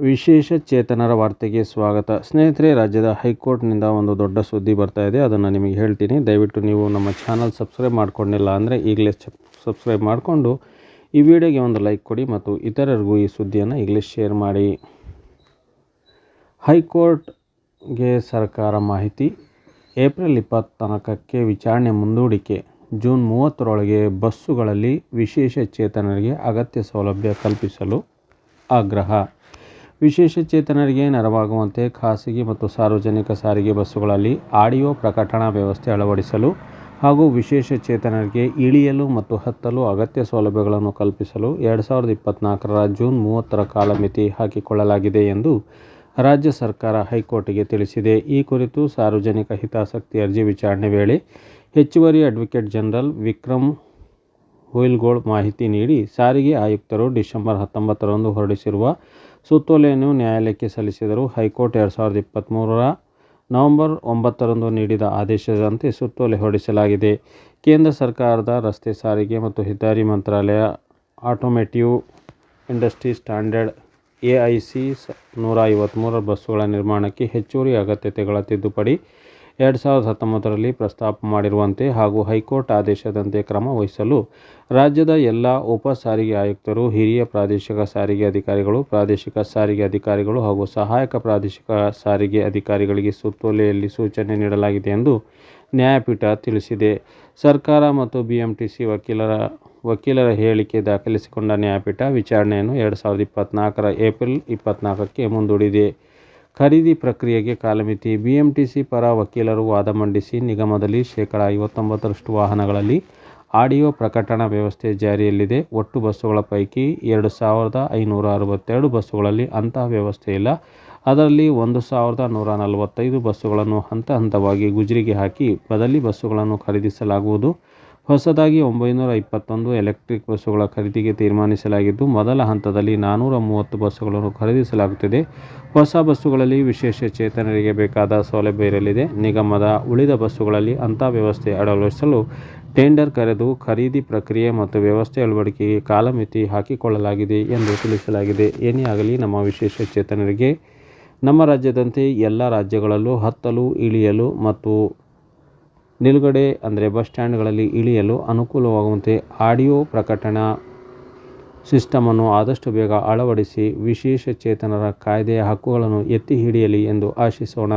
ವಿಶೇಷ ಚೇತನರ ವಾರ್ತೆಗೆ ಸ್ವಾಗತ. ಸ್ನೇಹಿತರೆ, ರಾಜ್ಯದ ಹೈಕೋರ್ಟ್ನಿಂದ ಒಂದು ದೊಡ್ಡ ಸುದ್ದಿ ಬರ್ತಾ ಇದೆ. ಅದನ್ನು ನಿಮಗೆ ಹೇಳ್ತೀನಿ. ದಯವಿಟ್ಟು ನೀವು ನಮ್ಮ ಚಾನಲ್ ಸಬ್ಸ್ಕ್ರೈಬ್ ಮಾಡ್ಕೊಂಡಿಲ್ಲ ಅಂದರೆ ಈಗಲೇ ಸಬ್ಸ್ಕ್ರೈಬ್ ಮಾಡಿಕೊಂಡು ಈ ವಿಡಿಯೋಗೆ ಒಂದು ಲೈಕ್ ಕೊಡಿ ಮತ್ತು ಇತರರಿಗೂ ಈ ಸುದ್ದಿಯನ್ನು ಈಗಲೇ ಶೇರ್ ಮಾಡಿ. ಹೈಕೋರ್ಟ್ಗೆ ಸರ್ಕಾರ ಮಾಹಿತಿ. ಏಪ್ರಿಲ್ 24ಕ್ಕೆ ವಿಚಾರಣೆ ಮುಂದೂಡಿಕೆ. ಜೂನ್ 30ರೊಳಗೆ ಬಸ್ಸುಗಳಲ್ಲಿ ವಿಶೇಷ ಚೇತನರಿಗೆ ಅಗತ್ಯ ಸೌಲಭ್ಯ ಕಲ್ಪಿಸಲು ಆಗ್ರಹ. ವಿಶೇಷ ಚೇತನರಿಗೆ ನೆರವಾಗುವಂತೆ ಖಾಸಗಿ ಮತ್ತು ಸಾರ್ವಜನಿಕ ಸಾರಿಗೆ ಬಸ್ಸುಗಳಲ್ಲಿ ಆಡಿಯೋ ಪ್ರಕಟಣಾ ವ್ಯವಸ್ಥೆ ಅಳವಡಿಸಲು ಹಾಗೂ ವಿಶೇಷ ಚೇತನರಿಗೆ ಇಳಿಯಲು ಮತ್ತು ಹತ್ತಲು ಅಗತ್ಯ ಸೌಲಭ್ಯಗಳನ್ನು ಕಲ್ಪಿಸಲು 2024ರ ಜೂನ್ 30ರ ಕಾಲಮಿತಿ ಹಾಕಿಕೊಳ್ಳಲಾಗಿದೆ ಎಂದು ರಾಜ್ಯ ಸರ್ಕಾರ ಹೈಕೋರ್ಟ್ಗೆ ತಿಳಿಸಿದೆ. ಈ ಕುರಿತು ಸಾರ್ವಜನಿಕ ಹಿತಾಸಕ್ತಿ ಅರ್ಜಿ ವಿಚಾರಣೆ ವೇಳೆ ಹೆಚ್ಚುವರಿ ಅಡ್ವೊಕೇಟ್ ಜನರಲ್ ವಿಕ್ರಮ್ ಹುಯಿಲ್ಗೋಳ್ ಮಾಹಿತಿ ನೀಡಿ, ಸಾರಿಗೆ ಆಯುಕ್ತರು ಡಿಸೆಂಬರ್ 19ರಂದು ಹೊರಡಿಸಿರುವ ಸುತ್ತೋಲೆಯನ್ನು ನ್ಯಾಯಾಲಯಕ್ಕೆ ಸಲ್ಲಿಸಿದರು. ಹೈಕೋರ್ಟ್ 2023ರ ನವೆಂಬರ್ 9ರಂದು ನೀಡಿದ ಆದೇಶದಂತೆ ಸುತ್ತೋಲೆ ಹೊರಡಿಸಲಾಗಿದೆ. ಕೇಂದ್ರ ಸರ್ಕಾರದ ರಸ್ತೆ ಸಾರಿಗೆ ಮತ್ತು ಹೆದ್ದಾರಿ ಮಂತ್ರಾಲಯ ಆಟೋಮೋಟಿವ್ ಇಂಡಸ್ಟ್ರಿ ಸ್ಟ್ಯಾಂಡರ್ಡ್ AIC 153 ಬಸ್ಸುಗಳ ನಿರ್ಮಾಣಕ್ಕೆ ಹೆಚ್ಚುವರಿ ಅಗತ್ಯತೆಗಳ ತಿದ್ದುಪಡಿ 2019ರಲ್ಲಿ ಪ್ರಸ್ತಾಪ ಮಾಡಿರುವಂತೆ ಹಾಗೂ ಹೈಕೋರ್ಟ್ ಆದೇಶದಂತೆ ಕ್ರಮ ವಹಿಸಲು ರಾಜ್ಯದ ಎಲ್ಲ ಉಪ ಸಾರಿಗೆ ಆಯುಕ್ತರು, ಹಿರಿಯ ಪ್ರಾದೇಶಿಕ ಸಾರಿಗೆ ಅಧಿಕಾರಿಗಳು, ಪ್ರಾದೇಶಿಕ ಸಾರಿಗೆ ಅಧಿಕಾರಿಗಳು ಹಾಗೂ ಸಹಾಯಕ ಪ್ರಾದೇಶಿಕ ಸಾರಿಗೆ ಅಧಿಕಾರಿಗಳಿಗೆ ಸುತ್ತೋಲೆಯಲ್ಲಿ ಸೂಚನೆ ನೀಡಲಾಗಿದೆ ಎಂದು ನ್ಯಾಯಪೀಠ ತಿಳಿಸಿದೆ. ಸರ್ಕಾರ ಮತ್ತು BMTC ವಕೀಲರ ಹೇಳಿಕೆ ದಾಖಲಿಸಿಕೊಂಡ ನ್ಯಾಯಪೀಠ ವಿಚಾರಣೆಯನ್ನು 2024ರ ಏಪ್ರಿಲ್ 24ಕ್ಕೆ ಮುಂದೂಡಿದೆ. ಖರೀದಿ ಪ್ರಕ್ರಿಯೆಗೆ ಕಾಲಮಿತಿ. BMTC ಪರ ವಕೀಲರು ವಾದ ಮಂಡಿಸಿ, ನಿಗಮದಲ್ಲಿ 59% ವಾಹನಗಳಲ್ಲಿ ಆಡಿಯೋ ಪ್ರಕಟಣಾ ವ್ಯವಸ್ಥೆ ಜಾರಿಯಲ್ಲಿದೆ. ಒಟ್ಟು ಬಸ್ಸುಗಳ ಪೈಕಿ 2562 ಬಸ್ಸುಗಳಲ್ಲಿ ಅಂತಹ ವ್ಯವಸ್ಥೆ ಇಲ್ಲ. ಅದರಲ್ಲಿ 1145 ಬಸ್ಸುಗಳನ್ನು ಹಂತ ಹಂತವಾಗಿ ಗುಜರಿಗೆ ಹಾಕಿ ಬದಲಿ ಬಸ್ಸುಗಳನ್ನು ಖರೀದಿಸಲಾಗುವುದು. ಹೊಸದಾಗಿ 921 ಎಲೆಕ್ಟ್ರಿಕ್ ಬಸ್ಸುಗಳ ಖರೀದಿಗೆ ತೀರ್ಮಾನಿಸಲಾಗಿದ್ದು, ಮೊದಲ ಹಂತದಲ್ಲಿ 430 ಬಸ್ಸುಗಳನ್ನು ಖರೀದಿಸಲಾಗುತ್ತಿದೆ. ಹೊಸ ಬಸ್ಸುಗಳಲ್ಲಿ ವಿಶೇಷ ಚೇತನರಿಗೆ ಬೇಕಾದ ಸೌಲಭ್ಯ ಇರಲಿದೆ. ನಿಗಮದ ಉಳಿದ ಬಸ್ಸುಗಳಲ್ಲಿ ಅಂತಹ ವ್ಯವಸ್ಥೆ ಅಳವಡಿಸಲು ಟೆಂಡರ್ ಕರೆದು ಖರೀದಿ ಪ್ರಕ್ರಿಯೆ ಮತ್ತು ವ್ಯವಸ್ಥೆ ಅಳವಡಿಕೆಗೆ ಕಾಲಮಿತಿ ಹಾಕಿಕೊಳ್ಳಲಾಗಿದೆ ಎಂದು ತಿಳಿಸಲಾಗಿದೆ. ಏನೇ ಆಗಲಿ, ನಮ್ಮ ವಿಶೇಷ ಚೇತನರಿಗೆ ನಮ್ಮ ರಾಜ್ಯದಂತೆ ಎಲ್ಲ ರಾಜ್ಯಗಳಲ್ಲೂ ಹತ್ತಲು, ಇಳಿಯಲು ಮತ್ತು ನಿಲುಗಡೆ ಅಂದರೆ ಬಸ್ ಸ್ಟ್ಯಾಂಡ್ಗಳಲ್ಲಿ ಇಳಿಯಲು ಅನುಕೂಲವಾಗುವಂತೆ ಆಡಿಯೋ ಪ್ರಕಟಣಾ ಸಿಸ್ಟಮನ್ನು ಆದಷ್ಟು ಬೇಗ ಅಳವಡಿಸಿ ವಿಶೇಷ ಚೇತನರ ಕಾಯ್ದೆಯ ಹಕ್ಕುಗಳನ್ನು ಎತ್ತಿ ಹಿಡಿಯಲಿ ಎಂದು ಆಶಿಸೋಣ.